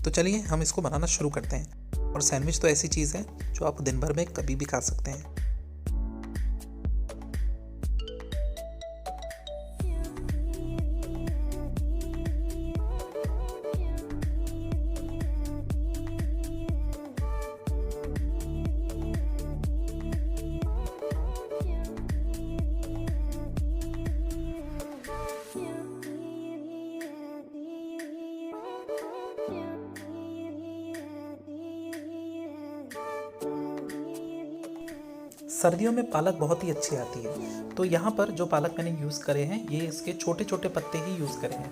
तो चलिए हम इसको बनाना शुरू करते हैं। और सैंडविच तो ऐसी चीज़ है जो आप दिन भर में कभी भी खा सकते हैं। सर्दियों में पालक बहुत ही अच्छी आती है, तो यहाँ पर जो पालक मैंने यूज़ करे हैं ये इसके छोटे छोटे पत्ते ही यूज़ करे हैं।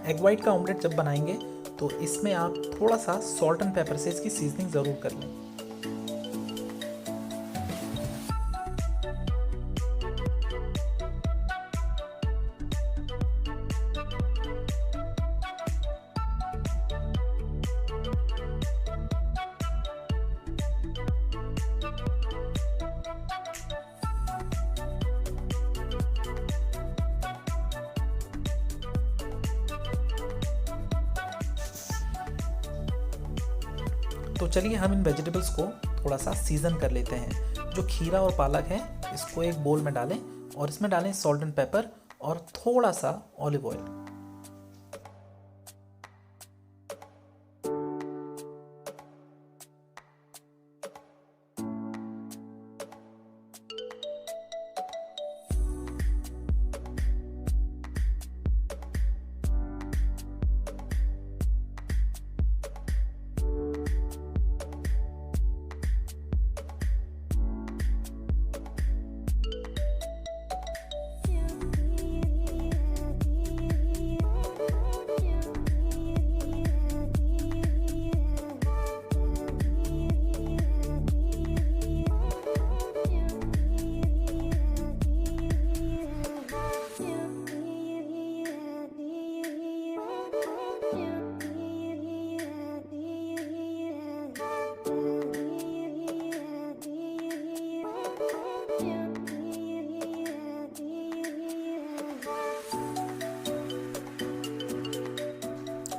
एग वाइट का ऑमलेट जब बनाएंगे तो इसमें आप थोड़ा सा सॉल्ट एंड पेपर से इसकी सीजनिंग ज़रूर कर लें। तो चलिए हम इन वेजिटेबल्स को थोड़ा सा सीजन कर लेते हैं। जो खीरा और पालक है इसको एक बोल में डालें और इसमें डालें सॉल्ट एंड पेपर और थोड़ा सा ऑलिव ऑयल।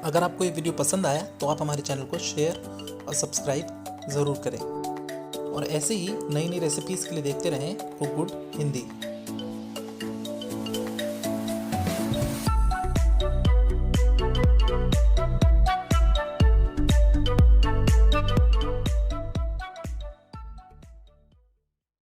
अगर आपको ये वीडियो पसंद आया तो आप हमारे चैनल को शेयर और सब्सक्राइब ज़रूर करें और ऐसे ही नई नई रेसिपीज़ के लिए देखते रहें कुक गुड हिंदी।